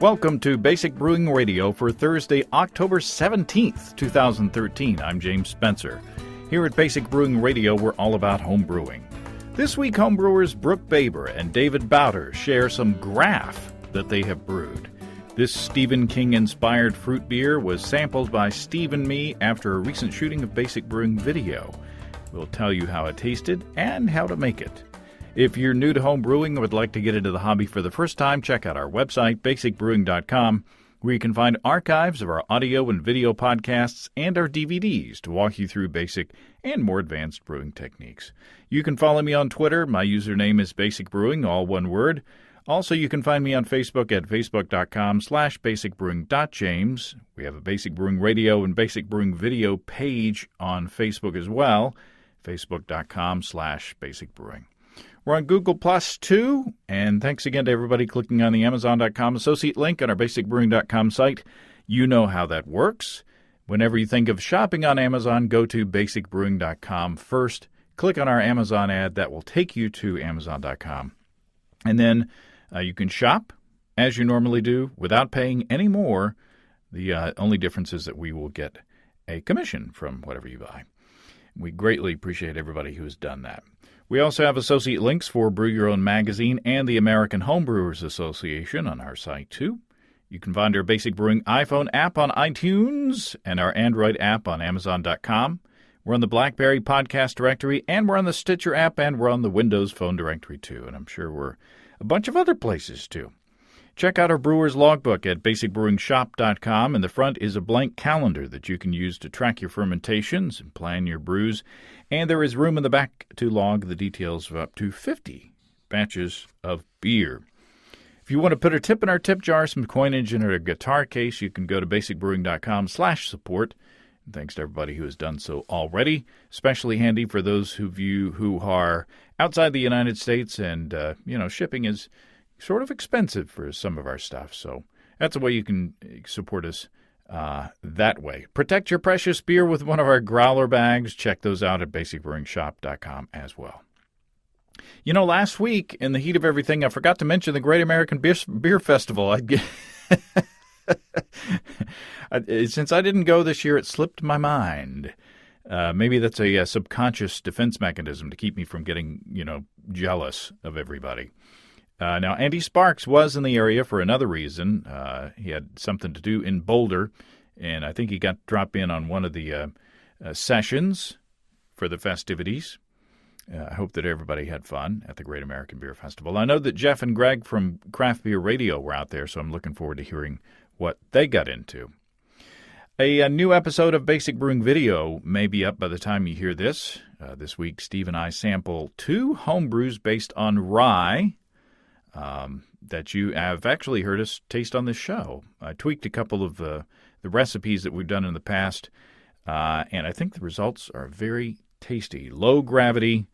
Welcome to Basic Brewing Radio for Thursday, October 17th, 2013. I'm James Spencer. Here at Basic Brewing Radio, we're all about home brewing. This week, homebrewers Brook and David Bauter share some Graf that they have brewed. This Stephen King-inspired fruit beer was sampled by Steve and me after a recent shooting of Basic Brewing video. We'll tell you how it tasted and how to make it. If you're new to home brewing or would like to get into the hobby for the first time, check out our website, basicbrewing.com, where you can find archives of our audio and video podcasts and our DVDs to walk you through basic and more advanced brewing techniques. You can follow me on Twitter. My username is Basic Brewing, all one word. Also, you can find me on Facebook at facebook.com/basicbrewing.james. We have a Basic Brewing Radio and Basic Brewing Video page on Facebook as well, facebook.com/basicbrewing. We're on Google Plus too, and thanks again to everybody clicking on the Amazon.com associate link on our basicbrewing.com site. You know how that works. Whenever you think of shopping on Amazon, go to basicbrewing.com first. Click on our Amazon ad. That will take you to Amazon.com. And then you can shop as you normally do without paying any more. The only difference is that we will get a commission from whatever you buy. We greatly appreciate everybody who has done that. We also have associate links for Brew Your Own Magazine and the American Homebrewers Association on our site, too. You can find our Basic Brewing iPhone app on iTunes and our Android app on Amazon.com. We're on the BlackBerry podcast directory, and we're on the Stitcher app, and we're on the Windows phone directory, too. And I'm sure we're a bunch of other places, too. Check out our Brewer's Logbook at basicbrewingshop.com. In the front is a blank calendar that you can use to track your fermentations and plan your brews. And there is room in the back to log the details of up to 50 batches of beer. If you want to put a tip in our tip jar, some coinage in a guitar case, you can go to basicbrewing.com/support. And thanks to everybody who has done so already. Especially handy for those of you who are outside the United States and, shipping is sort of expensive for some of our stuff. So that's a way you can support us that way. Protect your precious beer with one of our growler bags. Check those out at basicbrewingshop.com as well. You know, last week, in the heat of everything, I forgot to mention the Great American Beer Festival. Since I didn't go this year, it slipped my mind. Maybe that's a subconscious defense mechanism to keep me from getting, jealous of everybody. Now, Andy Sparks was in the area for another reason. He had something to do in Boulder, and I think he got to drop in on one of the sessions for the festivities. I hope that everybody had fun at the Great American Beer Festival. I know that Jeff and Greg from Craft Beer Radio were out there, so I'm looking forward to hearing what they got into. A new episode of Basic Brewing Video may be up by the time you hear this. This week, Steve and I sample 2 homebrews based on rye that you have actually heard us taste on this show. I tweaked a couple of the recipes that we've done in the past, and I think the results are very tasty. Low-gravity,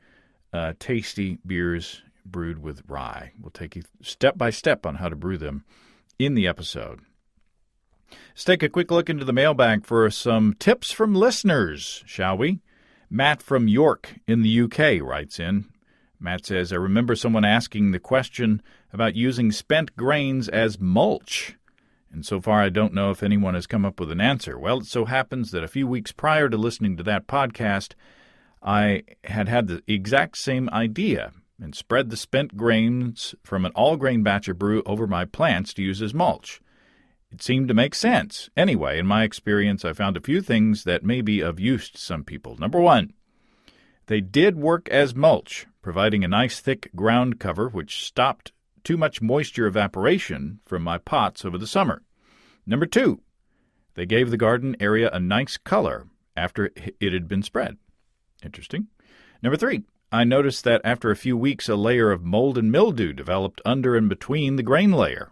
tasty beers brewed with rye. We'll take you step by step on how to brew them in the episode. Let's take a quick look into the mailbag for some tips from listeners, shall we? Matt from York in the UK writes in. Matt says, I remember someone asking the question about using spent grains as mulch. And so far, I don't know if anyone has come up with an answer. Well, it so happens that a few weeks prior to listening to that podcast, I had the exact same idea and spread the spent grains from an all-grain batch of brew over my plants to use as mulch. It seemed to make sense. Anyway, in my experience, I found a few things that may be of use to some people. Number 1, they did work as mulch, providing a nice thick ground cover which stopped too much moisture evaporation from my pots over the summer. Number 2, they gave the garden area a nice color after it had been spread. Interesting. Number 3, I noticed that after a few weeks a layer of mold and mildew developed under and between the grain layer.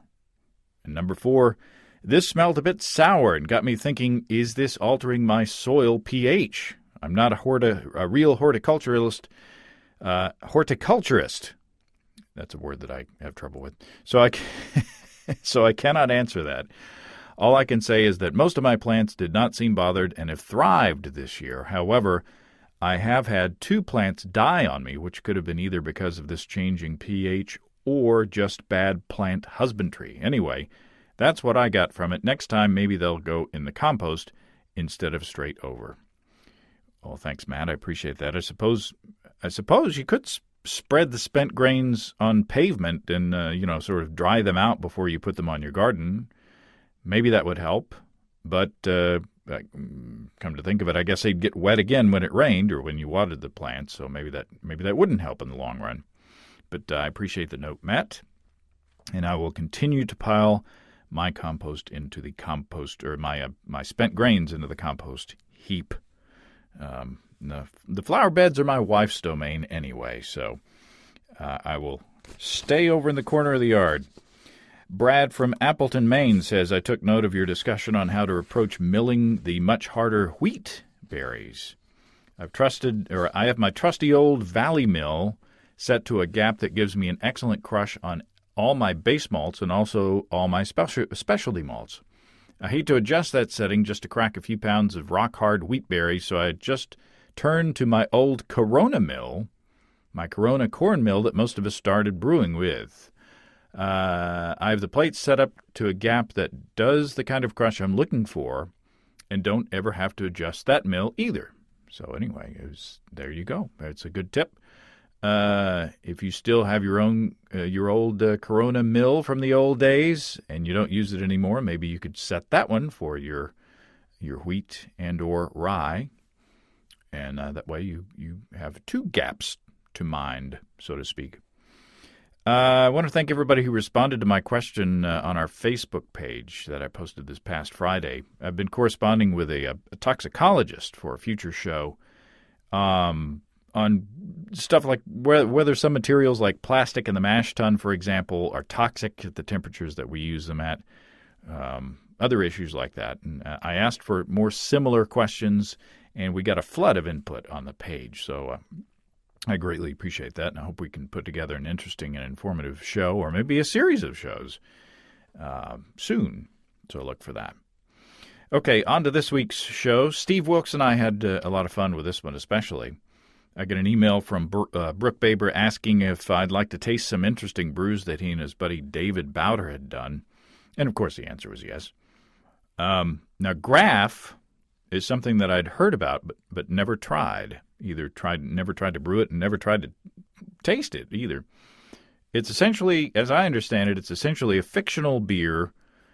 And number 4, this smelled a bit sour and got me thinking, is this altering my soil pH? I'm not a real horticulturist. That's a word that I have trouble with. So I cannot answer that. All I can say is that most of my plants did not seem bothered and have thrived this year. However, I have had 2 plants die on me, which could have been either because of this changing pH or just bad plant husbandry. Anyway, That's what I got from it. Next time, maybe they'll go in the compost instead of straight over. Well, thanks, Matt. I appreciate that. I suppose you could spread the spent grains on pavement and, sort of dry them out before you put them on your garden. Maybe that would help. But come to think of it, I guess they'd get wet again when it rained or when you watered the plants. So maybe that wouldn't help in the long run. But I appreciate the note, Matt. And I will continue to pile my compost into the compost, or my spent grains into the compost heap. The flower beds are my wife's domain anyway, so I will stay over in the corner of the yard. Brad from Appleton, Maine says, I took note of your discussion on how to approach milling the much harder wheat berries. I have my trusty old Valley mill set to a gap that gives me an excellent crush on all my base malts and also all my specialty malts. I hate to adjust that setting just to crack a few pounds of rock-hard wheat berries, so I just turned to my old Corona mill, my Corona corn mill that most of us started brewing with. I have the plates set up to a gap that does the kind of crush I'm looking for and don't ever have to adjust that mill either. So anyway, there you go. It's a good tip. If you still have your old Corona mill from the old days and you don't use it anymore, maybe you could set that one for your wheat and or rye, and that way you have two gaps to mind, so to speak. I want to thank everybody who responded to my question on our Facebook page that I posted this past Friday. I've been corresponding with a toxicologist for a future show on stuff like whether some materials like plastic in the mash tun, for example, are toxic at the temperatures that we use them at, other issues like that. And I asked for more similar questions, and we got a flood of input on the page. So I greatly appreciate that, and I hope we can put together an interesting and informative show, or maybe a series of shows soon. So look for that. Okay, on to this week's show. Steve Wilkes and I had a lot of fun with this one, especially. I got an email from Brook Baber asking if I'd like to taste some interesting brews that he and his buddy David Bauter had done. And, of course, the answer was yes. Now, Graf is something that I'd heard about but never tried. Never tried to brew it and never tried to taste it either. It's essentially, as I understand it, it's essentially a fictional beer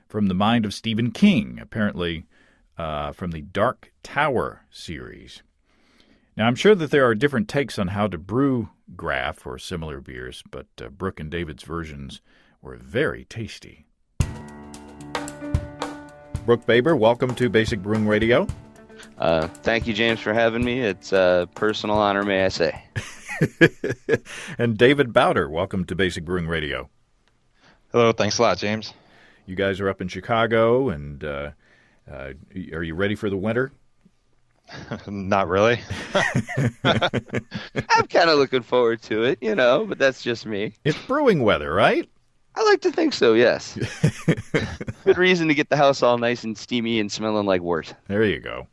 from the mind of Stephen King, apparently from the Dark Tower series. Now, I'm sure that there are different takes on how to brew Graf or similar beers, but Brook and David's versions were very tasty. Brook Baber, welcome to Basic Brewing Radio. Thank you, James, for having me. It's a personal honor, may I say. And David Bauter, welcome to Basic Brewing Radio. Hello, thanks a lot, James. You guys are up in Chicago, and are you ready for the winter? Not really. I'm kind of looking forward to it, but that's just me. It's brewing weather, right? I like to think so, yes. Good reason to get the house all nice and steamy and smelling like wort. There you go.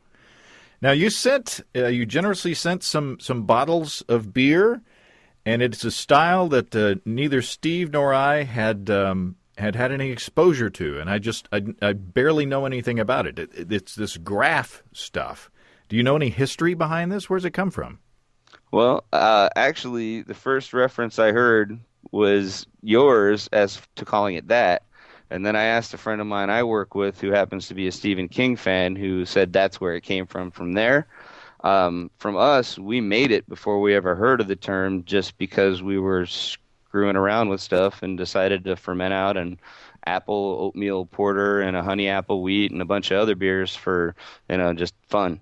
Now, you generously sent some bottles of beer, and it's a style that neither Steve nor I had any exposure to, and I barely know anything about it. It's this Graf stuff. Do you know any history behind this? Where's it come from? Well, actually, the first reference I heard was yours as to calling it that. And then I asked a friend of mine I work with who happens to be a Stephen King fan who said that's where it came from there. From us, we made it before we ever heard of the term just because we were screwing around with stuff and decided to ferment out an apple oatmeal porter and a honey apple wheat and a bunch of other beers for, just fun.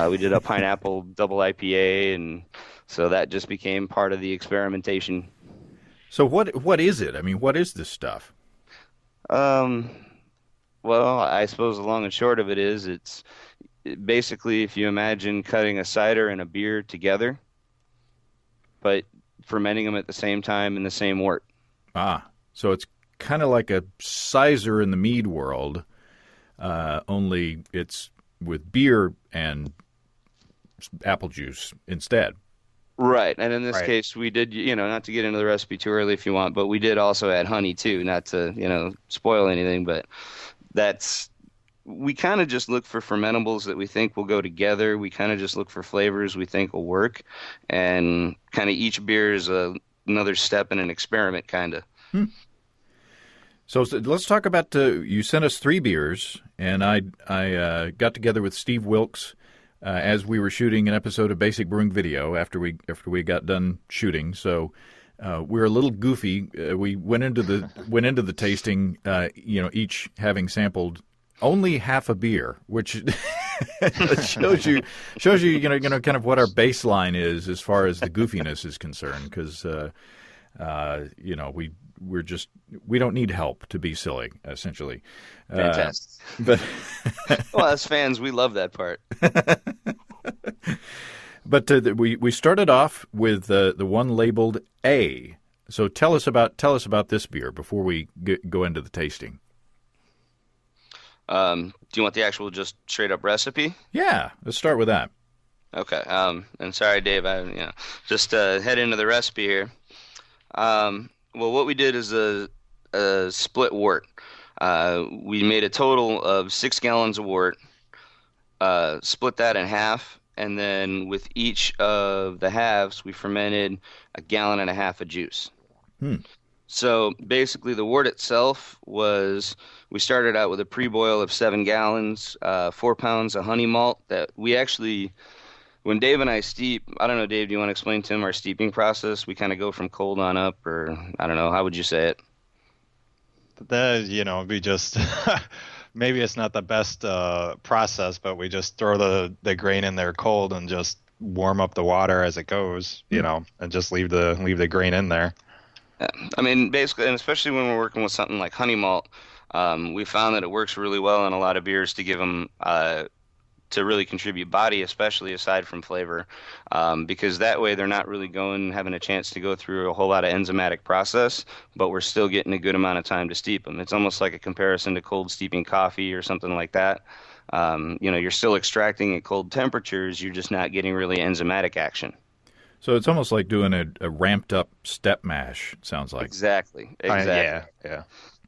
We did a pineapple double IPA, and so that just became part of the experimentation. So what is it? I mean, what is this stuff? Well, I suppose the long and short of it is it's basically if you imagine cutting a cider and a beer together, but fermenting them at the same time in the same wort. So it's kind of like a sizer in the mead world, only it's with beer and apple juice instead. Right. And in this Right. case, we did, not to get into the recipe too early if you want, but we did also add honey too, not to, spoil anything, but that's, we kind of just look for fermentables that we think will go together. We kind of just look for flavors we think will work. And kind of each beer is another step in an experiment, kind of. Hmm. So let's talk about, you sent us 3 beers, and I got together with Steve Wilkes as we were shooting an episode of Basic Brewing Video after we got done shooting. So we were a little goofy. We went into the tasting, each having sampled only half a beer, which shows you kind of what our baseline is as far as the goofiness is concerned, because we don't need help to be silly, essentially. Fantastic. But well, as fans, we love that part. But we started off with the one labeled A. So tell us about this beer before we go into the tasting. Do you want the actual just straight up recipe? Yeah, let's start with that. Okay. And sorry, Dave, just head into the recipe here. Well, what we did is a split wort. We made a total of 6 gallons of wort, split that in half, and then with each of the halves, we fermented 1.5 gallons of juice. So basically, the wort itself we started out with a pre-boil of 7 gallons, 4 pounds of honey malt that we actually, when Dave and I steep, I don't know, Dave, do you want to explain to him our steeping process? We kind of go from cold on up, or I don't know, how would you say it? We just maybe it's not the best process, but we just throw the grain in there cold and just warm up the water as it goes, and just leave the grain in there. Yeah. I mean, basically, and especially when we're working with something like honey malt, we found that it works really well in a lot of beers to give them to really contribute body, especially aside from flavor, because that way they're not really having a chance to go through a whole lot of enzymatic process, but we're still getting a good amount of time to steep them. It's almost like a comparison to cold steeping coffee or something like that. You're still extracting at cold temperatures, you're just not getting really enzymatic action. So it's almost like doing a ramped up step mash, it sounds like. Exactly. Yeah.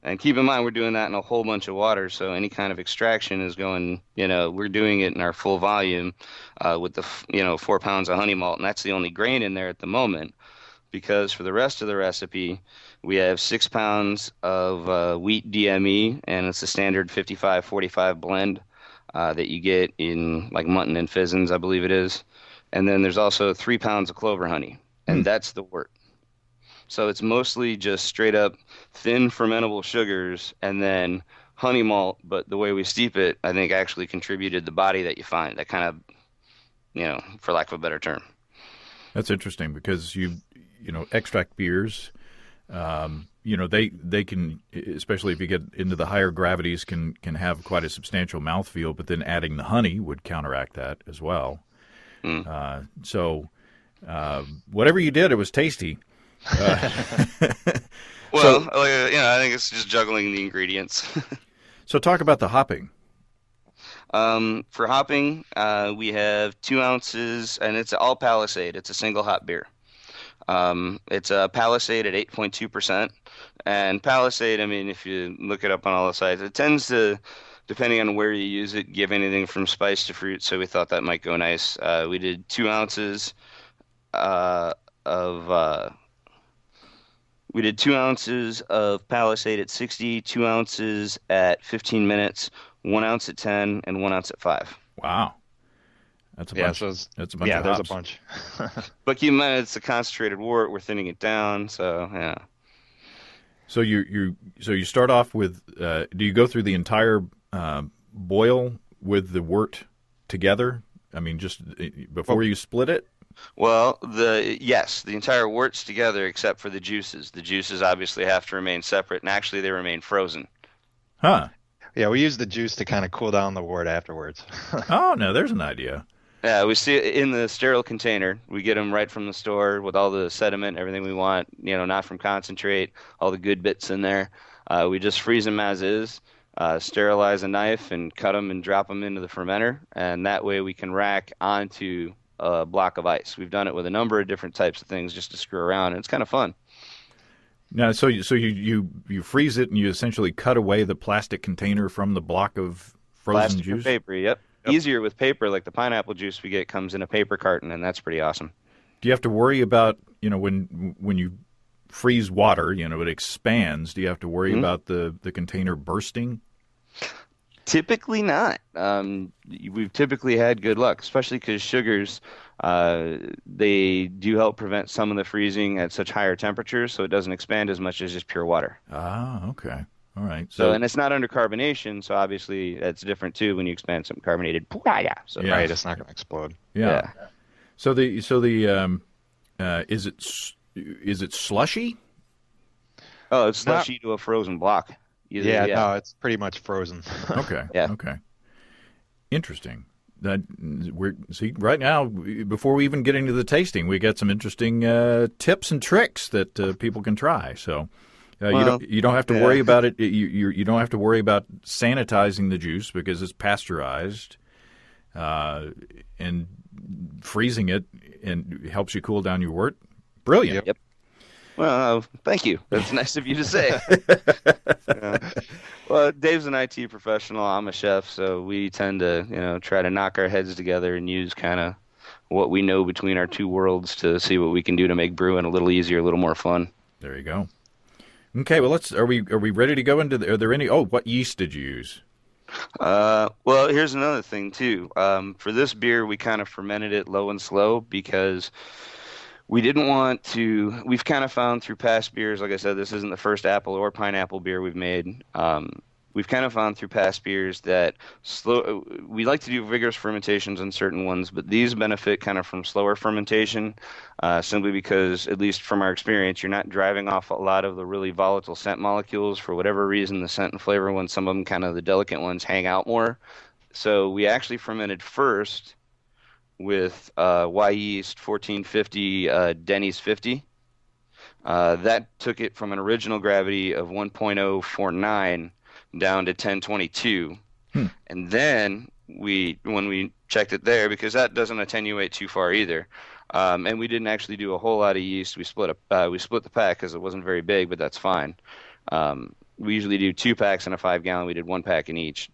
And keep in mind, we're doing that in a whole bunch of water, so any kind of extraction is going, we're doing it in our full volume with the, 4 pounds of honey malt, and that's the only grain in there at the moment, because for the rest of the recipe, we have 6 pounds of wheat DME, and it's a standard 55-45 blend that you get in like mutton and fizzins, I believe it is. And then there's also 3 pounds of clover honey, and that's the wort. So it's mostly just straight up thin fermentable sugars and then honey malt, but the way we steep it, I think actually contributed the body that you find, that kind of, for lack of a better term. That's interesting because extract beers, they can, especially if you get into the higher gravities, can have quite a substantial mouthfeel, but then adding the honey would counteract that as well. So whatever you did, it was tasty. Well, I think it's just juggling the ingredients. So talk about the hopping. For hopping, we have 2 ounces, and it's all Palisade. It's a single hop beer. It's a Palisade at 8.2%. And Palisade, I mean, if you look it up on all the sites, it tends to, depending on where you use it, give anything from spice to fruit. So we thought that might go nice. We did 2 ounces We did 2 ounces of Palisade at 60, 2 ounces at 15 minutes, 1 ounce at 10, and 1 ounce at 5. Wow. That's a bunch. That's a bunch of there's hops. a bunch. But keep in mind, it's a concentrated wort. We're thinning it down, so yeah. So you start off with, do you go through the entire boil with the wort together? I mean, just before you split it? Well, the entire wort's together except for the juices. The juices obviously have to remain separate, and actually they remain frozen. Huh. Yeah, we use the juice to kind of cool down the wort afterwards. Oh, no, there's an idea. Yeah, we see it in the sterile container. We get them right from the store with all the sediment, everything we want, not from concentrate, all the good bits in there. We just freeze them as is, sterilize a knife, and cut them and drop them into the fermenter. And that way we can rack onto a block of ice. We've done it with a number of different types of things just to screw around, and it's kind of fun. Now, so you freeze it and you essentially cut away the plastic container from the block of frozen Plastic juice? or paper, yep. Easier with paper, like the pineapple juice we get comes in a paper carton, and that's pretty awesome. Do you have to worry about, when you freeze water, it expands. Do you have to worry about the container bursting? Typically not. We've typically had good luck, especially because sugars, they do help prevent some of the freezing at such higher temperatures, so it doesn't expand as much as just pure water. Ah, okay. All right. And it's not under carbonation, so obviously that's different too when you expand something carbonated. So, Right, it's not going to explode. Yeah. So is it slushy? Oh, it's slushy to a frozen block. No, it's pretty much frozen. Okay. Yeah. Okay. Interesting. Right now, before we even get into the tasting, we got some interesting tips and tricks that people can try. So you don't have to worry about it. You don't have to worry about sanitizing the juice because it's pasteurized, and freezing it and helps you cool down your wort. Brilliant. Yep. Well, thank you. That's nice of you to say. Well, Dave's an IT professional. I'm a chef, so we tend to, try to knock our heads together and use kind of what we know between our two worlds to see what we can do to make brewing a little easier, a little more fun. There you go. Okay, well, are we ready to go into are there any? Oh, what yeast did you use? Well, here's another thing too. For this beer, we kind of fermented it low and slow because we didn't want to. We've kind of found through past beers, like I said, this isn't the first apple or pineapple beer we've made. We've kind of found through past beers that we like to do vigorous fermentations on certain ones, but these benefit kind of from slower fermentation, simply because, at least from our experience, you're not driving off a lot of the really volatile scent molecules. For whatever reason, the scent and flavor ones, some of them kind of the delicate ones, hang out more. So we actually fermented first with Y yeast 1450 Denny's 50. That took it from an original gravity of 1.049 down to 1022. And then when we checked it there, because that doesn't attenuate too far either, and we didn't actually do a whole lot of yeast. We split the pack because it wasn't very big, but that's fine. We usually do 2 packs in a 5-gallon. We did 1 pack in each.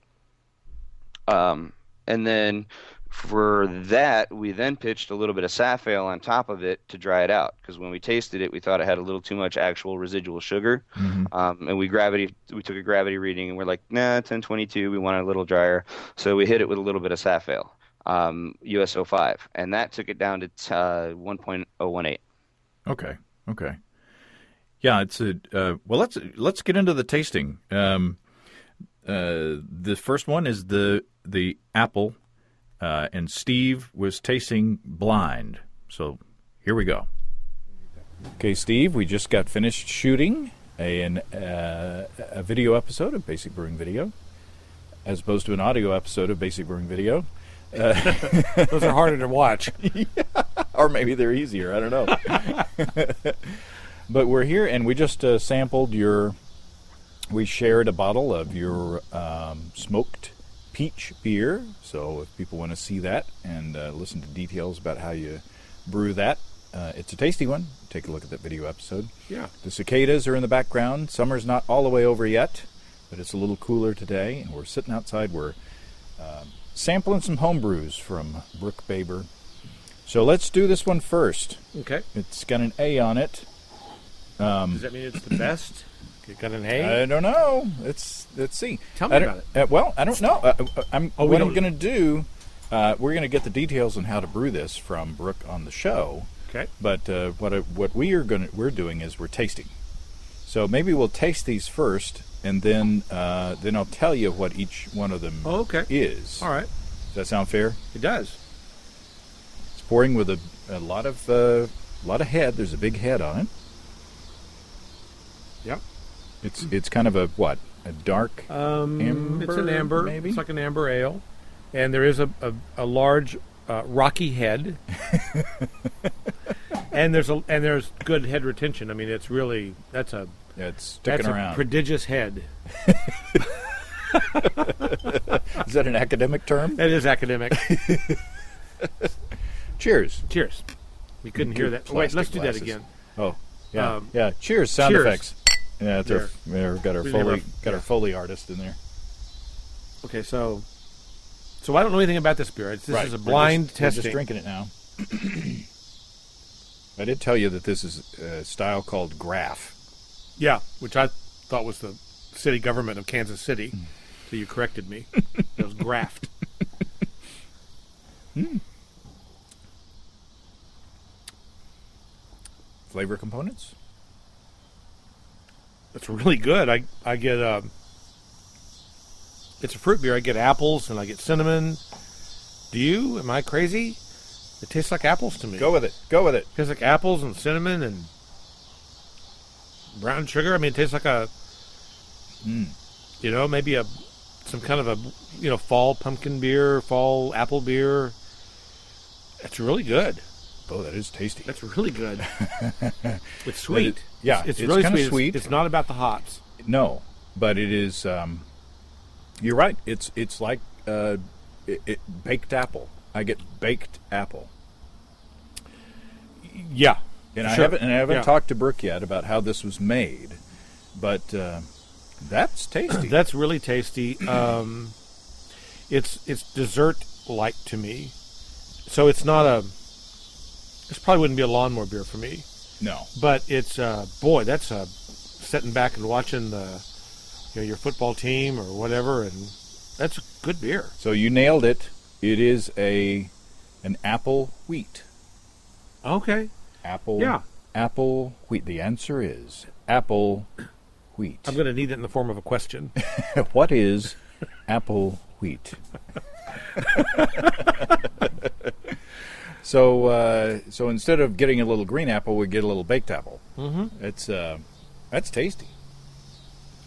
And then for that, we then pitched a little bit of saf ale on top of it to dry it out, because when we tasted it, we thought it had a little too much actual residual sugar. And we took a gravity reading, and we're like, nah, 1022, we want it a little drier. So we hit it with a little bit of saf ale, USO 5, and that took it down to 1.018. Okay. Yeah, it's well, let's get into the tasting. The first one is the apple. And Steve was tasting blind. So here we go. Okay, Steve, we just got finished shooting a video episode of Basic Brewing Video, as opposed to an audio episode of Basic Brewing Video. Those are harder to watch. Yeah, or maybe they're easier. I don't know. But we're here, and we just sampled we shared a bottle of your smoked peach beer. So if people want to see that and listen to details about how you brew that, it's a tasty one. Take a look at that video episode. Yeah. The cicadas are in the background. Summer's not all the way over yet, but it's a little cooler today, and we're sitting outside. We're sampling some homebrews from Brook. So let's do this one first. Okay. It's got an A on it. Does that mean it's the best? It got an A? I don't know. Let's see. Tell me about it. Well, I don't know. What I'm going to do, we're going to get the details on how to brew this from Brook on the show. Okay. But what we're doing is we're tasting. So maybe we'll taste these first, and then I'll tell you what each one of them is. All right. Does that sound fair? It does. It's pouring with a lot of head. There's a big head on it. Yep. It's kind of a dark amber? It's an amber. Maybe? It's like an amber ale. And there is a large rocky head. and there's good head retention. I mean, it's really it's sticking around. A prodigious head. Is that an academic term? That is academic. Cheers. Cheers. We couldn't hear that. Wait, let's do that again. Oh, yeah, yeah. Cheers. Sound cheers. effects. Yeah, we've got our Foley artist in there. Okay, so I don't know anything about this beer. This is a blind testing. We're just drinking it now. I did tell you that this is a style called Graf. Yeah, which I thought was the city government of Kansas City. So you corrected me. It was Graft. Flavor components? It's really good. I get it's a fruit beer. I get apples and I get cinnamon. Do you? Am I crazy? It tastes like apples to me. Go with it. It tastes like apples and cinnamon and brown sugar. I mean, it tastes like maybe some kind of a fall pumpkin beer, fall apple beer. It's really good. Oh, that is tasty. That's really good. It's sweet. It's really kind of sweet. sweet. It's not about the hops. No, but it is. You're right. It's like baked apple. I get baked apple. Yeah, and sure. I haven't talked to Brook yet about how this was made, but that's tasty. That's really tasty. It's dessert-like to me, so it's not a. This probably wouldn't be a lawnmower beer for me. No, but it's that's sitting back and watching your football team or whatever, and that's a good beer. So you nailed it. It is an apple wheat. Okay. Apple wheat. The answer is apple wheat. I'm going to need it in the form of a question. What is apple wheat? So instead of getting a little green apple, we get a little baked apple. Mm-hmm. That's tasty.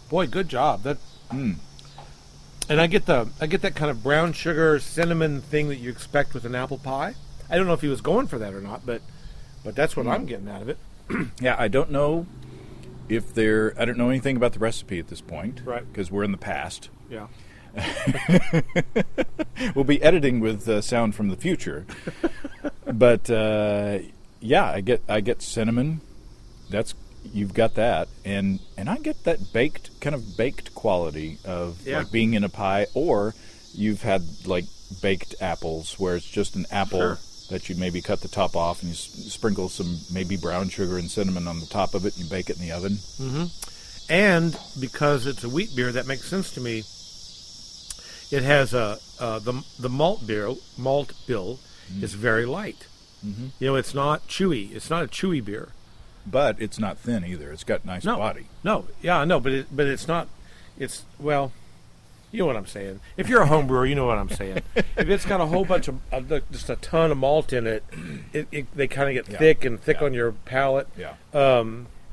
Boy, good job. And I get that kind of brown sugar cinnamon thing that you expect with an apple pie. I don't know if he was going for that or not, but that's what I'm getting out of it. Yeah, I don't know I don't know anything about the recipe at this point, right? Because we're in the past. Yeah. We'll be editing with sound from the future, but I get cinnamon. You've got that, and I get that baked quality of like being in a pie, or you've had like baked apples where it's just an apple that you maybe cut the top off and you sprinkle some maybe brown sugar and cinnamon on the top of it and you bake it in the oven. Mm-hmm. And because it's a wheat beer, that makes sense to me. It has the malt bill is very light. Mm-hmm. It's not chewy. It's not a chewy beer. But it's not thin either. It's got nice body. No, but it's not. It's you know what I'm saying. If you're a home brewer, you know what I'm saying. If it's got a whole bunch of just a ton of malt in it, they kind of get thick on your palate. Yeah.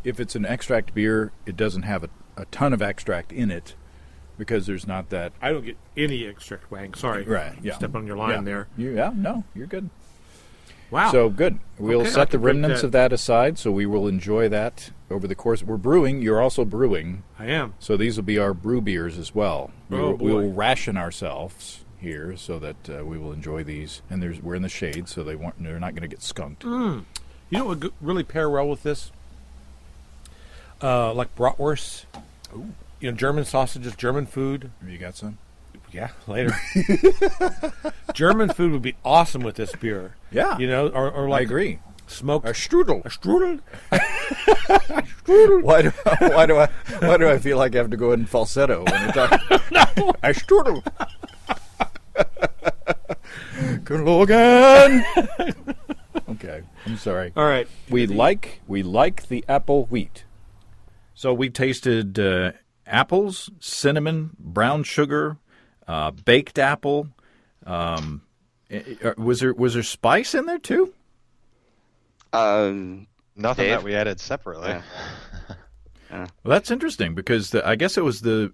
If it's an extract beer, it doesn't have a ton of extract in it because there's not that. I don't get any extract, Wang. Sorry. Right. Yeah. Step on your line there. No, you're good. Wow. So good. We'll set the remnants of that aside, so we will enjoy that over the course. We're brewing. You're also brewing. I am. So these will be our brew beers as well. We boy. will ration ourselves here so that we will enjoy these. And we're in the shade, so they're not going to get skunked. You know what would really pair well with this? Like bratwurst. Ooh. German sausages, German food. You got some? Yeah, later. German food would be awesome with this beer. Yeah. Or like I agree. Smoked a strudel. A strudel. Why do I feel like I have to go in falsetto when I talk? A strudel. Good Logan. Okay, I'm sorry. All right. We like the apple wheat. So we tasted apples, cinnamon, brown sugar, baked apple. Was there spice in there too? Nothing Dave? that we added separately. Yeah. Well, that's interesting because I guess it was the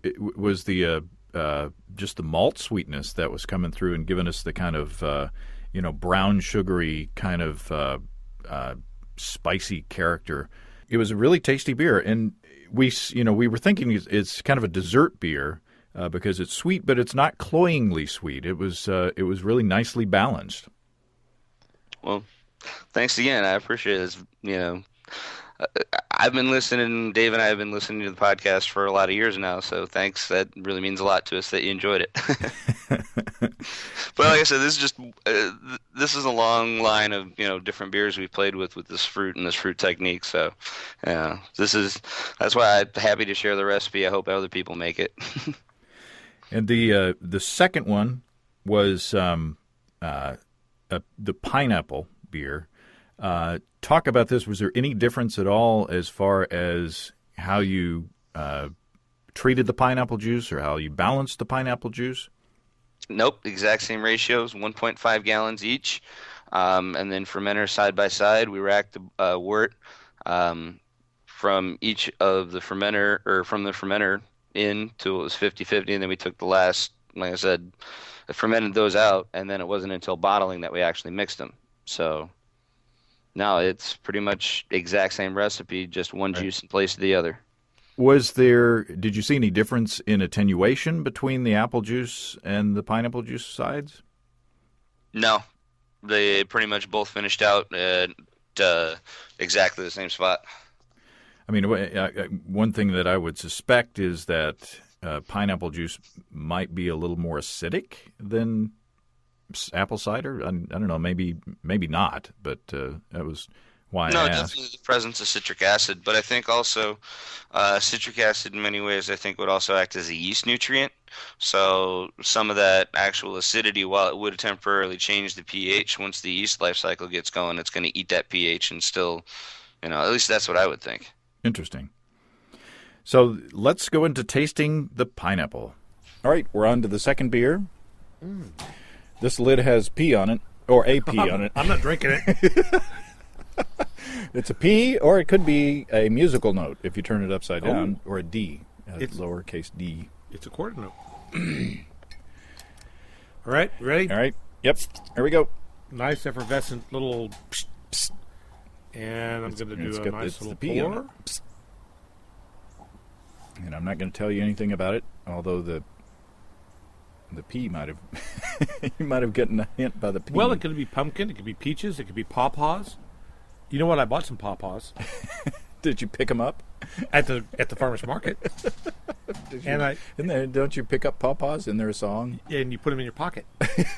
just the malt sweetness that was coming through and giving us the kind of brown sugary kind of spicy character. It was a really tasty beer, and we were thinking it's kind of a dessert beer because it's sweet, but it's not cloyingly sweet. It was really nicely balanced. Well, thanks again. I appreciate it. I've been listening, Dave and I have been listening to the podcast for a lot of years now, so thanks. That really means a lot to us that you enjoyed it. But like I said, this is a long line of different beers we've played with this fruit and this fruit technique. So yeah, that's why I'm happy to share the recipe. I hope other people make it. And the second one was the pineapple beer. Talk about this. Was there any difference at all as far as how you treated the pineapple juice or how you balanced the pineapple juice? Nope, exact same ratios, 1.5 gallons each. And then fermenter side by side. We racked the wort from each of the fermenter, or from the fermenter in till it was 50-50, and then we took the last, like I said, fermented those out, and then it wasn't until bottling that we actually mixed them. So no, it's pretty much exact same recipe, just one juice in place of the other. Did you see any difference in attenuation between the apple juice and the pineapple juice sides? No, they pretty much both finished out at exactly the same spot. I mean, one thing that I would suspect is that pineapple juice might be a little more acidic than apple cider. I don't know, maybe not, but that was why I asked. No, definitely the presence of citric acid, but I think also citric acid in many ways I think would also act as a yeast nutrient. So some of that actual acidity, while it would temporarily change the pH, once the yeast life cycle gets going, it's going to eat that pH and still, at least that's what I would think. Interesting. So let's go into tasting the pineapple. All right, we're on to the second beer. This lid has P on it, or a P on it. I'm not drinking it. It's a P, or it could be a musical note if you turn it upside down, or a D, lowercase d. It's a quarter note. All right, ready? All right, yep, here we go. Nice effervescent little psst, psst. And I'm going to do a nice little pour. And I'm not going to tell you anything about it, although the P might have you might have gotten a hint by the P. Well, it could be pumpkin, it could be peaches, it could be pawpaws. You know what? I bought some pawpaws. Did you pick them up at the farmer's market? Don't you pick up pawpaws? Isn't there a song? And you put them in your pocket.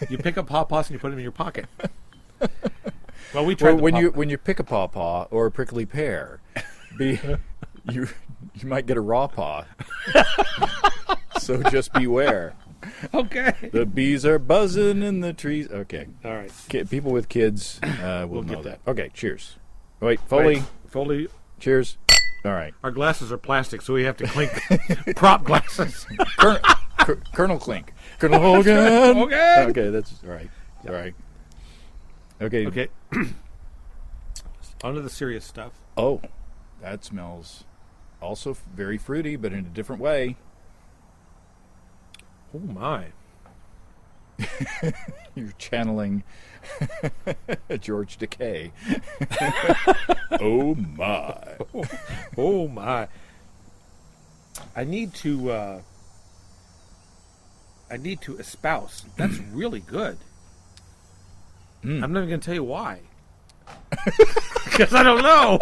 You pick up pawpaws and you put them in your pocket. Well, we tried. When you pick a pawpaw or a prickly pear, you might get a raw paw. So just beware. Okay. The bees are buzzing in the trees. Okay. All right. People with kids will know that. Okay. Cheers. Wait, Foley. Cheers. All right. Our glasses are plastic, so we have to clink prop glasses. Colonel Clink. Colonel Hogan. Hogan. Okay, that's all right. All right. Okay. On to the serious stuff. Oh, that smells also very fruity, but in a different way. Oh, my. You're channeling George Takei. Oh, my. Oh, my. I need to espouse. That's really good. I'm not even going to tell you why. Because I don't know.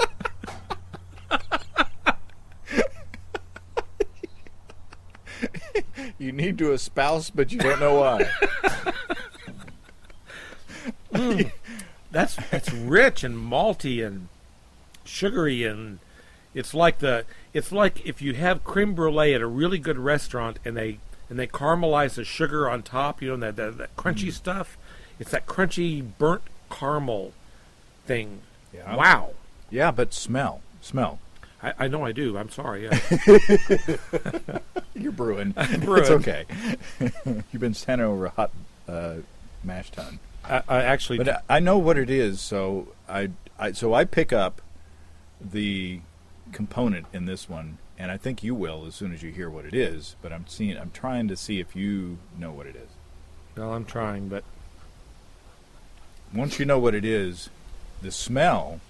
You need to espouse, but you don't know why. That's rich and malty and sugary, and it's like if you have creme brulee at a really good restaurant and they caramelize the sugar on top, and that crunchy stuff. It's that crunchy burnt caramel thing. Yeah. Wow. Yeah, but smell. I know I do. I'm sorry. Yeah. You're brewing. It's okay. You've been standing over a hot mash tun. I actually... But I know what it is, so I pick up the component in this one, and I think you will as soon as you hear what it is, but I'm trying to see if you know what it is. Well, I'm trying, but... Once you know what it is, the smell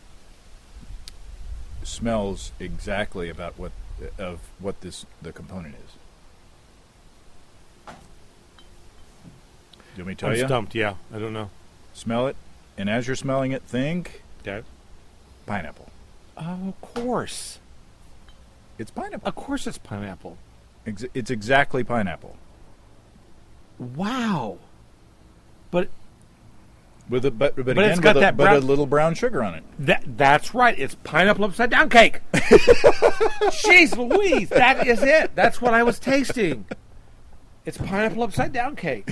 smells exactly about what the component is. Do you want me to tell you? I'm stumped, yeah. I don't know. Smell it? And as you're smelling it, think Okay. pineapple. Oh, of course. It's pineapple. Of course it's pineapple. It's exactly pineapple. Wow. But But again, it's got that but a brown- little brown sugar on it. that's right. It's pineapple upside down cake. Jeez Louise, that is it. That's what I was tasting. It's pineapple upside down cake.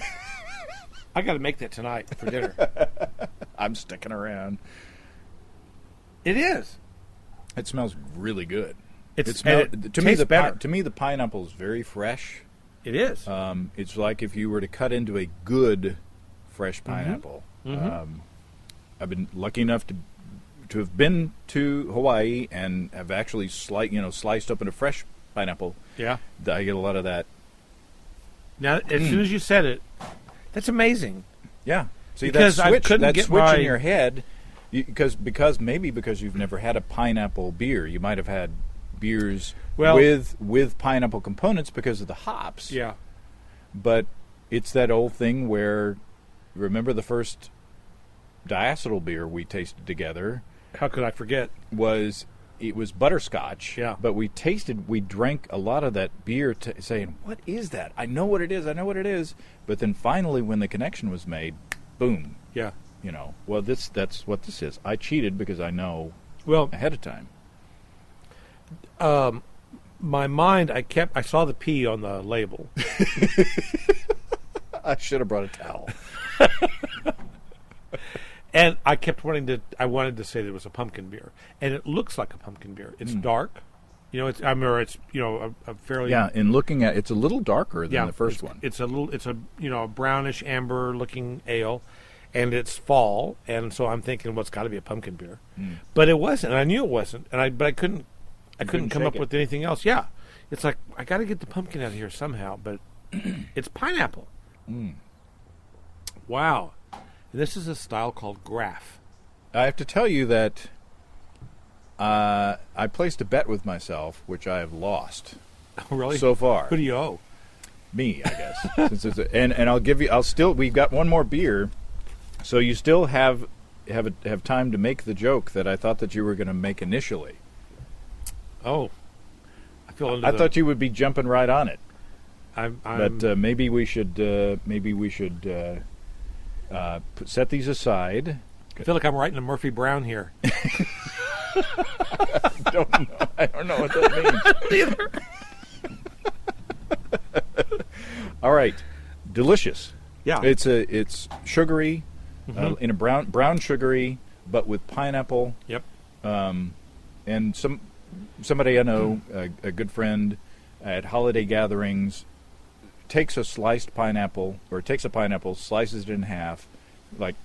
I got to make that tonight for dinner. I'm sticking around. It is. It smells really good. It To tastes better. To me, the pineapple is very fresh. It is. It's like if you were to cut into a good fresh pineapple. Mm-hmm. I've been lucky enough to have been to Hawaii and have actually sliced open a fresh pineapple. Yeah. I get a lot of that. Now, as soon as you said it, that's amazing. Yeah. See, Because I that switch, couldn't that get switch my- in your head, because you've never had a pineapple beer. You might have had beers with pineapple components because of the hops. Yeah. But it's that old thing where, remember the first diacetyl beer we tasted together How could I forget? it was butterscotch. Yeah. But we drank a lot of that beer saying, what is that? I know what it is. But then finally when the connection was made, boom. Yeah. That's what this is. I cheated because I know Well, ahead of time. my mind, I saw the P on the label. I should have brought a towel. And I wanted to say that it was a pumpkin beer. And it looks like a pumpkin beer. It's dark. It's a fairly... Yeah, in looking at it's a little darker than the first one. It's a brownish amber looking ale, and it's fall, and so I'm thinking, well, it's got to be a pumpkin beer. But it wasn't, and I knew it wasn't, but I couldn't come shake up it. with anything else. Yeah. It's like I got to get the pumpkin out of here somehow, but it's pineapple. Wow. This is a style called Graf. I have to tell you that I placed a bet with myself, which I have lost Really? so far. Who do you owe? Me, I guess. And we've got one more beer, so you still have time to make the joke that I thought that you were going to make initially. Oh. I thought you would be jumping right on it. I'm Maybe we should set these aside. I feel like I'm writing a Murphy Brown here. I don't know what that means. All right, delicious. Yeah. It's sugary, in a brown sugary, but with pineapple. Yep. And somebody I know, a good friend, at holiday gatherings, takes a pineapple, slices it in half, like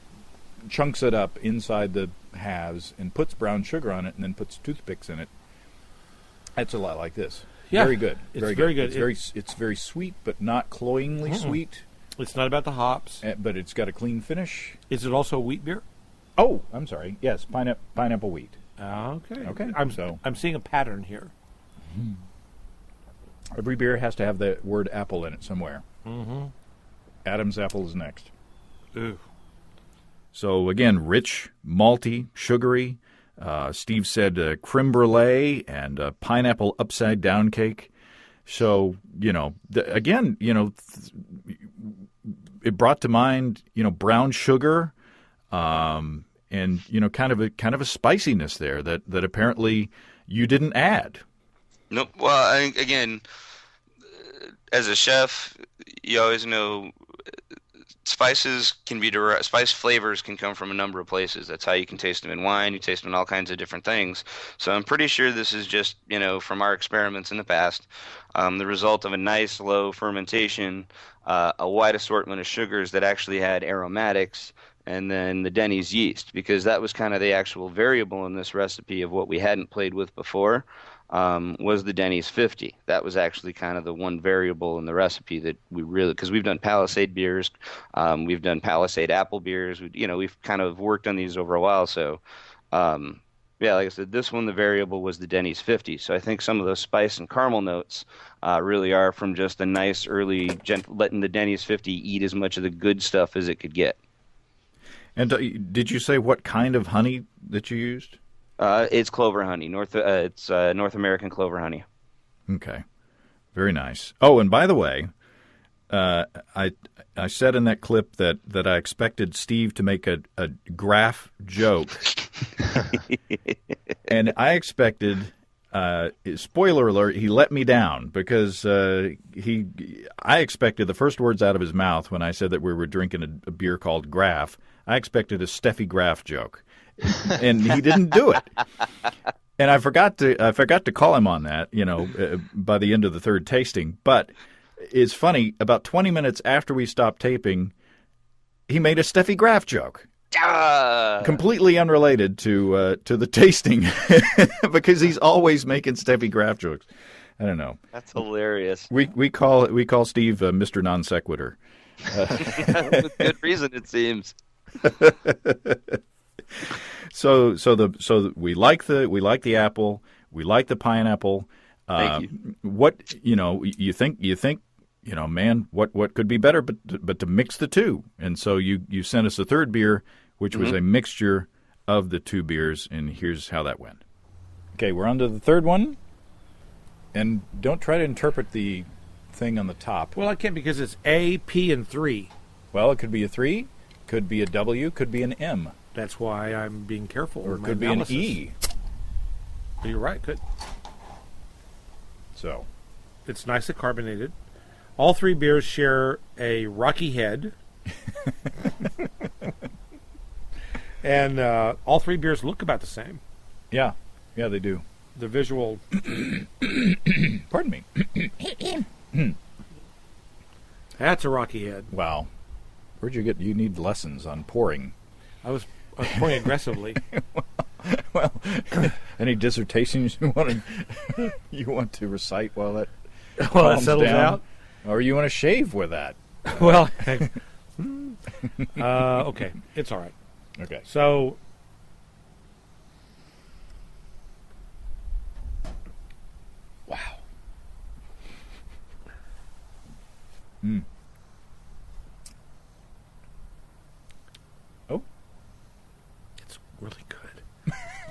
chunks it up inside the halves, and puts brown sugar on it, and then puts toothpicks in it. That's a lot like this. Yeah, Very good. it's very good. It's very sweet, but not cloyingly sweet. It's not about the hops. But it's got a clean finish. Is it also a wheat beer? Oh, I'm sorry. Yes, pineapple wheat. Okay. Okay. I'm seeing a pattern here. Every beer has to have the word apple in it somewhere. Mm-hmm. Adam's apple is next. Ooh. So again, rich, malty, sugary. Steve said creme brulee and pineapple upside down cake. So it brought to mind brown sugar, and kind of a spiciness there that apparently you didn't add. Nope. Well, again, as a chef, you always know spices can be direct. Spice flavors can come from a number of places. That's how you can taste them in wine. You taste them in all kinds of different things. So I'm pretty sure this is just, from our experiments in the past, the result of a nice low fermentation, a wide assortment of sugars that actually had aromatics, and then the Denny's yeast, because that was kind of the actual variable in this recipe of what we hadn't played with before. Was the Denny's 50. That was actually kind of the one variable in the recipe that we really, because we've done Palisade beers, we've done Palisade apple beers, we've kind of worked on these over a while. So, like I said, this one, the variable was the Denny's 50. So I think some of those spice and caramel notes really are from just a nice early, letting the Denny's 50 eat as much of the good stuff as it could get. And did you say what kind of honey that you used? It's clover honey. It's North American clover honey. Okay. Very nice. Oh, and by the way, I said in that clip that I expected Steve to make a Graf joke. And I expected, spoiler alert, he let me down because I expected the first words out of his mouth when I said that we were drinking a beer called Graf, I expected a Steffi Graf joke. And he didn't do it. And I forgot to call him on that, by the end of the third tasting. But it's funny, about 20 minutes after we stopped taping, he made a Steffi Graf joke. Completely unrelated to the tasting because he's always making Steffi Graf jokes. I don't know. That's hilarious. We call Steve Mr. Non Sequitur. With good reason, it seems. So we like the apple, we like the pineapple. Thank you. What you think man, what could be better but to mix the two? And so you sent us a third beer, which was a mixture of the two beers, and here's how that went. Okay, we're on to the third one, and don't try to interpret the thing on the top. Well, I can't because it's A, P, and 3. Well, it could be a 3, could be a W, could be an M. That's why I'm being careful. Or it could analysis. be an E. You're right, good. So, it's nicely carbonated. All three beers share a rocky head. And all three beers look about the same. Yeah, they do. The visual... Pardon me. That's a rocky head. Wow. Where'd you get... You need lessons on pouring. I was pouring aggressively. Well, any dissertations you want to recite while that calms settles down? out? Or you want to shave with that? Well, okay. It's all right. Okay. So... Wow. Oh. It's really good.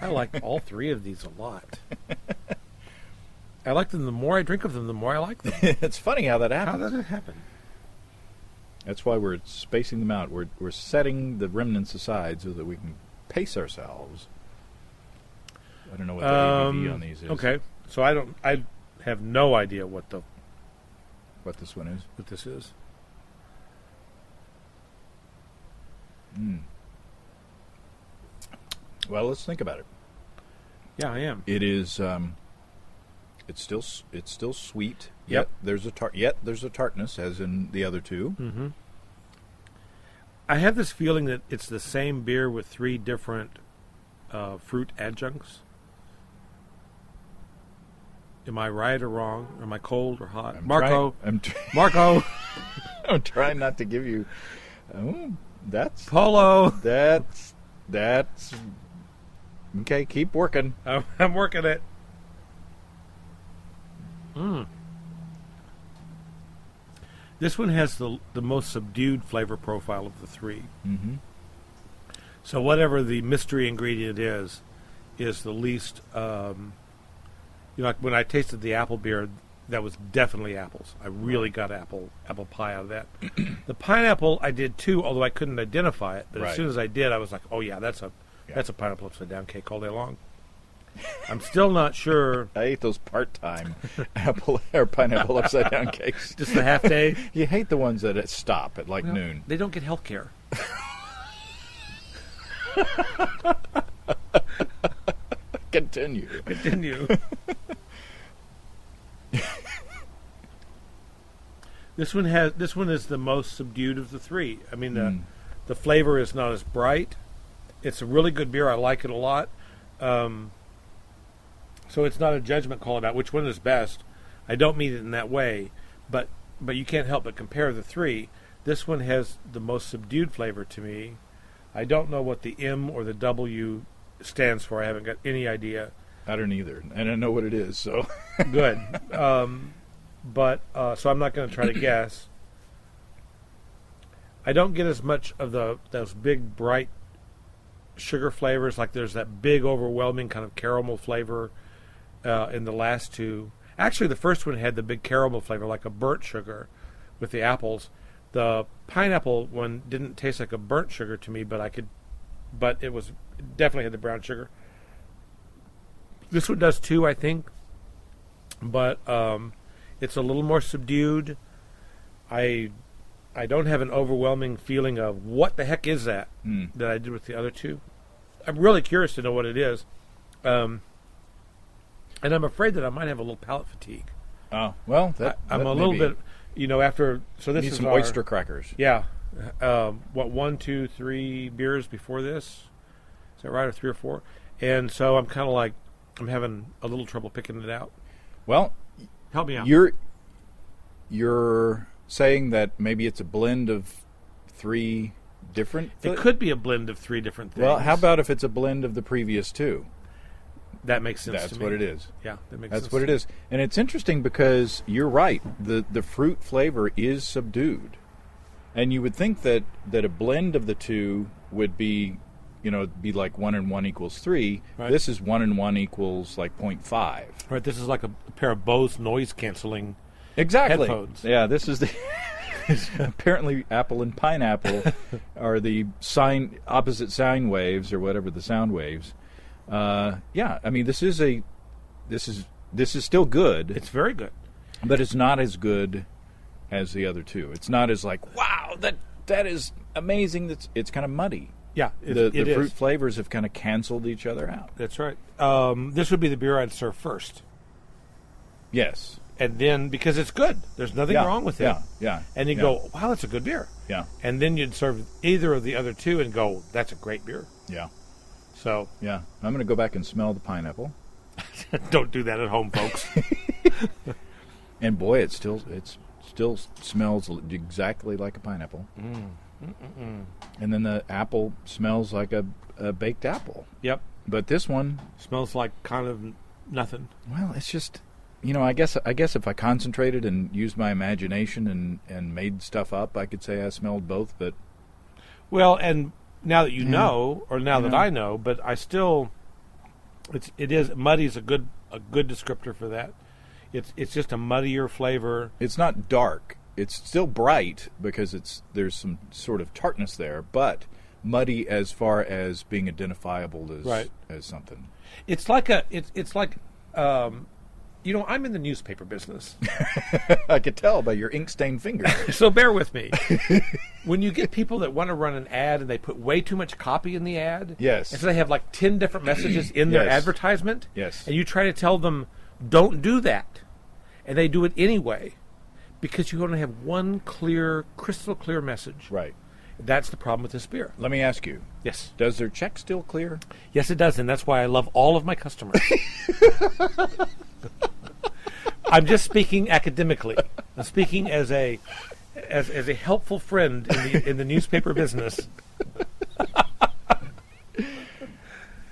I like all three of these a lot. I like them. The more I drink of them, the more I like them. It's funny how that How happens. does it happen? That's why we're spacing them out. We're setting the remnants aside so that we can pace ourselves. I don't know what the ABV on these is. Okay, so I have no idea what What this one is. what this is. Well, let's think about it. Yeah, I am. It is. It's still sweet. Yep. There's a tartness as in the other two. Mm-hmm. I have this feeling that it's the same beer with three different fruit adjuncts. Am I right or wrong? Am I cold or hot? Marco. Marco. I'm trying not to give you. Oh, that's Polo. That's okay. Keep working. I'm working it. This one has the most subdued flavor profile of the three. Mm-hmm. So whatever the mystery ingredient is the least. Like when I tasted the apple beer, that was definitely apples. I really got apple pie out of that. The pineapple I did too, although I couldn't identify it. But as soon as I did, I was like, "Oh yeah, that's a pineapple upside down cake all day long." I'm still not sure. I ate those part-time apple or pineapple upside down cakes. Just the half day. You hate the ones that stop at noon. They don't get health care. Continue. This one is the most subdued of the three. I mean, the flavor is not as bright. It's a really good beer. I like it a lot. So it's not a judgment call about which one is best. I don't mean it in that way, but you can't help but compare the three. This one has the most subdued flavor to me. I don't know what the M or the W stands for. I haven't got any idea. I don't either, and I know what it is. So good. So I'm not going to try to guess. I don't get as much of those big bright sugar flavors. Like there's that big overwhelming kind of caramel flavor in the last two. Actually, the first one had the big caramel flavor, like a burnt sugar with the apples. The pineapple one didn't taste like a burnt sugar to me, but it definitely had the brown sugar. This one does too, I think, but it's a little more subdued. I don't have an overwhelming feeling of what the heck is that I did with the other two. I'm really curious to know what it is, and I'm afraid that I might have a little palate fatigue. Oh well, I'm a little bit, after. So this need is some oyster crackers. Yeah, 1, 2, 3 beers before this? Is that right, or 3 or 4? And so I'm kind of like I'm having a little trouble picking it out. Well, help me out. You're saying that maybe it's a blend of 3 different. It could be a blend of 3 different things. Well, how about if it's a blend of the previous 2? That makes sense. That's to me. what it is. Yeah, that makes That's sense. what it is. And it's interesting because you're right. The fruit flavor is subdued. And you would think that a blend of the 2 would be, be like 1 and 1 equals 3. Right. This is 1 and 1 equals like 0.5. Right, this is like a pair of Bose noise-canceling Exactly. headphones. Yeah, this is the... apparently apple and pineapple are the opposite sine waves or whatever the sound waves. Yeah, I mean this is still good. It's very good, but it's not as good as the other 2. It's not as like, wow, that is amazing. It's kind of muddy. Yeah, the fruit flavors have kind of canceled each other out. That's right. This would be the beer I'd serve first. Yes. And then, because it's good. There's nothing wrong with it. Yeah. And you go, wow, that's a good beer. Yeah. And then you'd serve either of the other 2 and go, that's a great beer. Yeah. So. Yeah. I'm going to go back and smell the pineapple. Don't do that at home, folks. And boy, it still smells exactly like a pineapple. And then the apple smells like a baked apple. Yep. But this one smells like kind of nothing. Well, it's just, I guess if I concentrated and used my imagination and made stuff up, I could say I smelled both. But and now that you know, or now that I know, but I still, it is muddy is a good descriptor for that. It's just a muddier flavor. It's not dark. It's still bright because there's some sort of tartness there, but muddy as far as being identifiable as something. It's like I'm in the newspaper business. I could tell by your ink-stained fingers. So bear with me. When you get people that want to run an ad and they put way too much copy in the ad, yes, and so they have like 10 different messages in their advertisement, yes, and you try to tell them, don't do that, and they do it anyway, because you only have one clear, crystal clear message. Right. That's the problem with this beer. Let me ask you. Yes. Does their check still clear? Yes, it does, and that's why I love all of my customers. I'm just speaking academically. I'm speaking as a helpful friend in the newspaper business.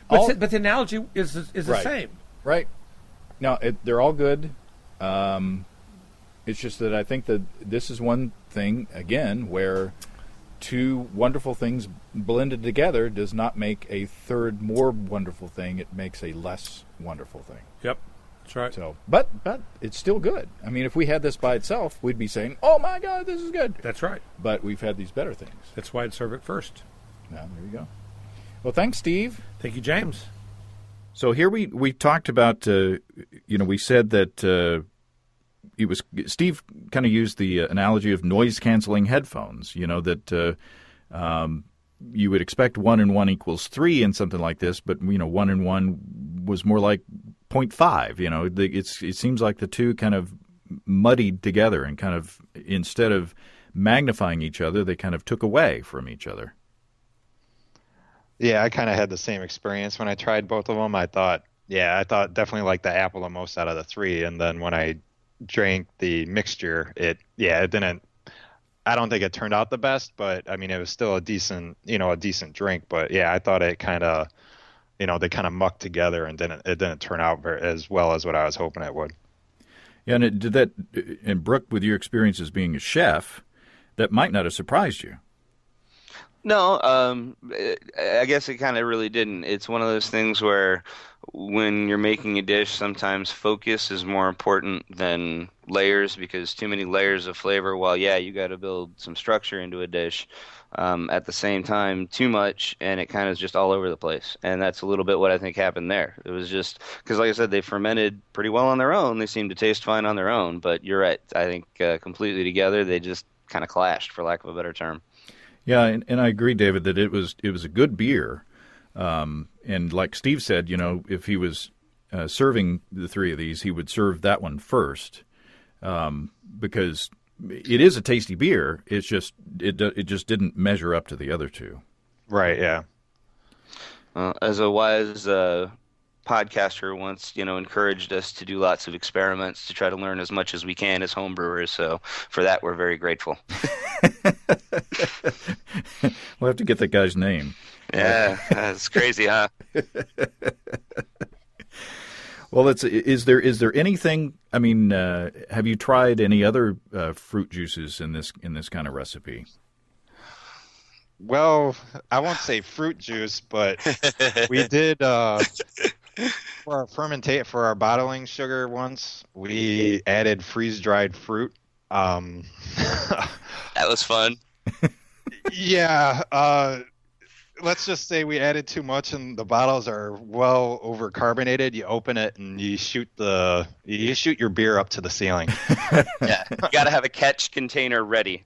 But the analogy is the same. Right. No, they're all good. It's just that I think that this is one thing, again, where 2 wonderful things blended together does not make a third more wonderful thing. It makes a less wonderful thing. Yep, that's right. So, but it's still good. I mean, if we had this by itself, we'd be saying, "Oh my God, this is good." That's right. But we've had these better things. That's why I'd serve it first. Yeah, there you go. Well, thanks, Steve. Thank you, James. So here we talked about, we said that it was Steve kind of used the analogy of noise-canceling headphones, that you would expect 1 and 1 equals 3 in something like this, but, 1 and 1 was more like 0.5. It seems like the 2 kind of muddied together and kind of, instead of magnifying each other, they kind of took away from each other. Yeah, I kind of had the same experience when I tried both of them. I thought definitely like the apple the most out of the 3. And then when I drank the mixture, it didn't, I don't think it turned out the best, but I mean, it was still a decent drink. But yeah, I thought it kind of, they kind of mucked together and it didn't turn out as well as what I was hoping it would. Yeah, and and Brook, with your experience as being a chef, that might not have surprised you. No, I guess it kind of really didn't. It's one of those things where when you're making a dish, sometimes focus is more important than layers because too many layers of flavor, while yeah, you got to build some structure into a dish, at the same time, too much and it kind of is just all over the place. And that's a little bit what I think happened there. It was just because, like I said, they fermented pretty well on their own. They seemed to taste fine on their own, but you're right. I think completely together, they just kind of clashed, for lack of a better term. Yeah, and I agree, David, that it was a good beer. And like Steve said, if he was serving the three of these, he would serve that one first, because it is a tasty beer. It's just it just didn't measure up to the other two. Right. Yeah. As a wise podcaster once, encouraged us to do lots of experiments to try to learn as much as we can as homebrewers. So for that, we're very grateful. We'll have to get that guy's name. Yeah, that's crazy, huh? Well, is there anything? I mean, have you tried any other fruit juices in this kind of recipe? Well, I won't say fruit juice, but we did for our bottling sugar once. We added freeze dried fruit. That was fun. Yeah. Let's just say we added too much, and the bottles are well over carbonated. You open it and you shoot your beer up to the ceiling. Yeah, you got to have a catch container ready.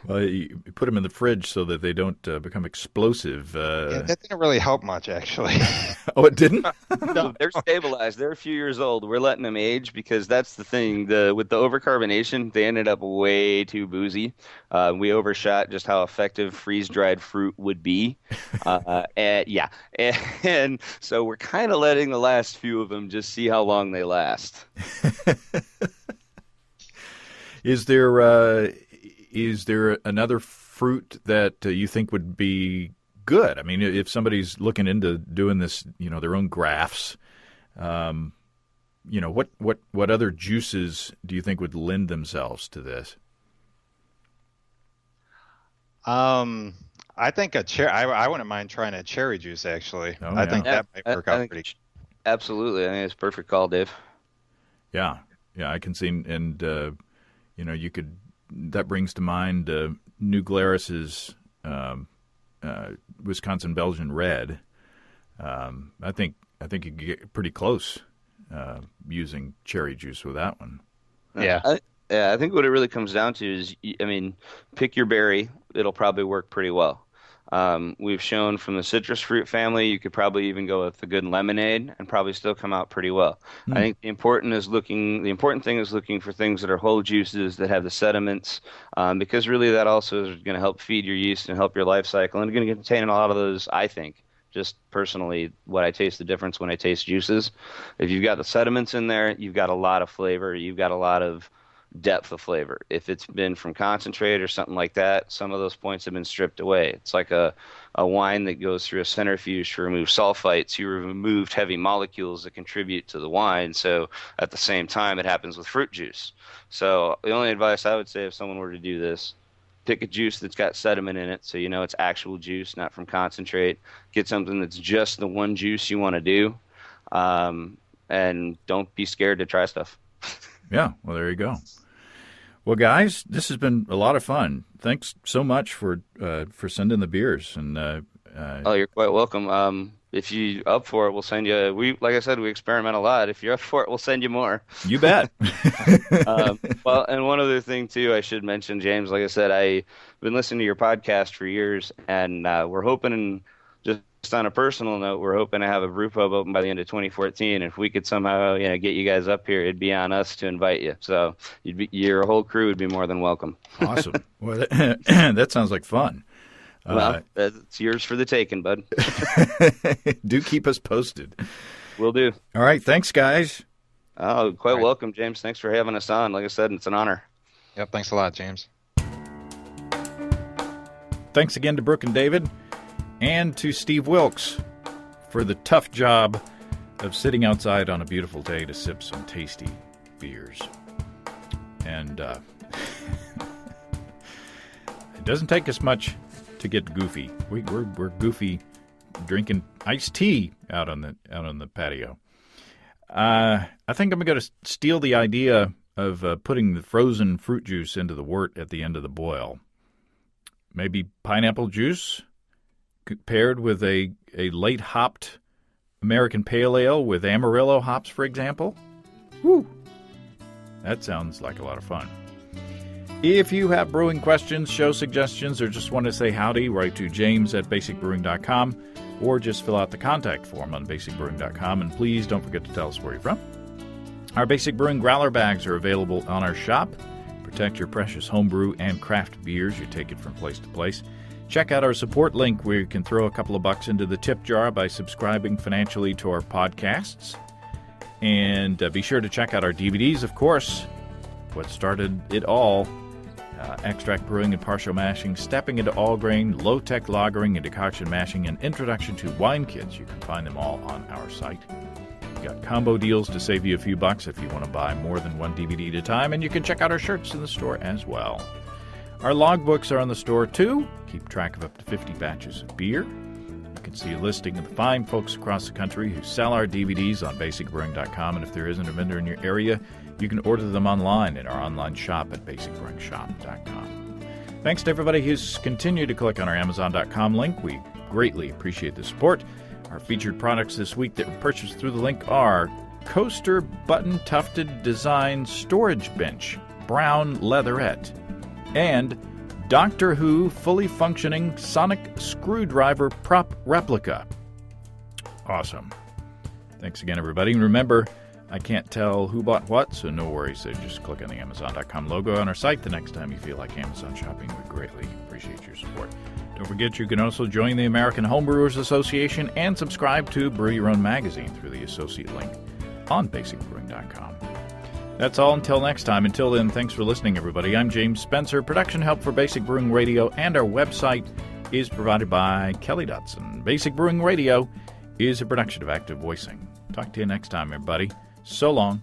Well, you put them in the fridge so that they don't become explosive. Yeah, that didn't really help much, actually. Oh, it didn't? No, they're stabilized. They're a few years old. We're letting them age because that's the thing. With the overcarbonation, they ended up way too boozy. We overshot just how effective freeze-dried fruit would be. And so we're kind of letting the last few of them just see how long they last. Is there another fruit that you think would be good? I mean, if somebody's looking into doing this, their own grafts, what other juices do you think would lend themselves to this? I think I wouldn't mind trying a cherry juice, actually. Oh, I think that might work out pretty. Absolutely. I think it's a perfect call, Dave. Yeah, I can see, and you could. That brings to mind New Glarus's Wisconsin Belgian Red. I think you could get pretty close using cherry juice with that one. Yeah. I think what it really comes down to is, pick your berry. It'll probably work pretty well. We've shown from the citrus fruit family, you could probably even go with a good lemonade and probably still come out pretty well. I think the important thing is looking for things that are whole juices that have the sediments, because really that also is going to help feed your yeast and help your life cycle, and going to contain a lot of those, I think. Just personally, what I taste the difference when I taste juices. If you've got the sediments in there, you've got a lot of flavor. You've got a lot of depth of flavor. If it's been from concentrate or something like that, some of those points have been stripped away. It's like a wine that goes through a centrifuge to remove sulfites. You removed heavy molecules that contribute to the wine. So at the same time, it happens with fruit juice. So the only advice I would say if someone were to do this, pick a juice that's got sediment in it, so it's actual juice, not from concentrate. Get something that's just the one juice you want to do, and don't be scared to try stuff. Yeah, well, there you go. Well, guys, this has been a lot of fun. Thanks so much for sending the beers. And oh, you're quite welcome. If you up for it, we'll send you. Like I said, we experiment a lot. If you're up for it, we'll send you more. You bet. Well, and one other thing too, I should mention, James. Like I said, I've been listening to your podcast for years, and we're hoping, just on a personal note, we're hoping to have a brew pub open by the end of 2014. If we could somehow, get you guys up here, it'd be on us to invite you. So your whole crew would be more than welcome. Awesome. Well, that sounds like fun. Well, it's yours for the taking, bud. Do keep us posted. Will do. All right. Thanks, guys. Oh, quite welcome, James. Thanks for having us on. Like I said, it's an honor. Yep. Thanks a lot, James. Thanks again to Brook and David, and to Steve Wilkes for the tough job of sitting outside on a beautiful day to sip some tasty beers. And doesn't take us much to get goofy. We're goofy drinking iced tea out on the patio. I think I'm going to steal the idea of putting the frozen fruit juice into the wort at the end of the boil. Maybe pineapple juice paired with a late hopped American Pale Ale with Amarillo hops, for example. Woo! That sounds like a lot of fun. If you have brewing questions, show suggestions, or just want to say howdy, write to james@basicbrewing.com or just fill out the contact form on basicbrewing.com. And please don't forget to tell us where you're from. Our Basic Brewing growler bags are available on our shop. Protect your precious homebrew and craft beers. You take it from place to place. Check out our support link where you can throw a couple of bucks into the tip jar by subscribing financially to our podcasts. And be sure to check out our DVDs, of course. What started it all, extract brewing and partial mashing, stepping into all grain, low-tech lagering and decoction mashing, and introduction to wine kits. You can find them all on our site. We've got combo deals to save you a few bucks if you want to buy more than one DVD at a time, and you can check out our shirts in the store as well. Our logbooks are on the store, too. Keep track of up to 50 batches of beer. You can see a listing of the fine folks across the country who sell our DVDs on basicbrewing.com, and if there isn't a vendor in your area, you can order them online in our online shop at basicbrewingshop.com. Thanks to everybody who's continued to click on our Amazon.com link. We greatly appreciate the support. Our featured products this week that were purchased through the link are Coaster Button Tufted Design Storage Bench, Brown Leatherette, and Doctor Who Fully Functioning Sonic Screwdriver Prop Replica. Awesome. Thanks again, everybody. And remember, I can't tell who bought what, so no worries. So just click on the Amazon.com logo on our site the next time you feel like Amazon shopping. We greatly appreciate your support. Don't forget you can also join the American Homebrewers Association and subscribe to Brew Your Own magazine through the associate link on basicbrewing.com. That's all until next time. Until then, thanks for listening, everybody. I'm James Spencer. Production help for Basic Brewing Radio and our website is provided by Kelly Dotson. Basic Brewing Radio is a production of Active Voicing. Talk to you next time, everybody. So long.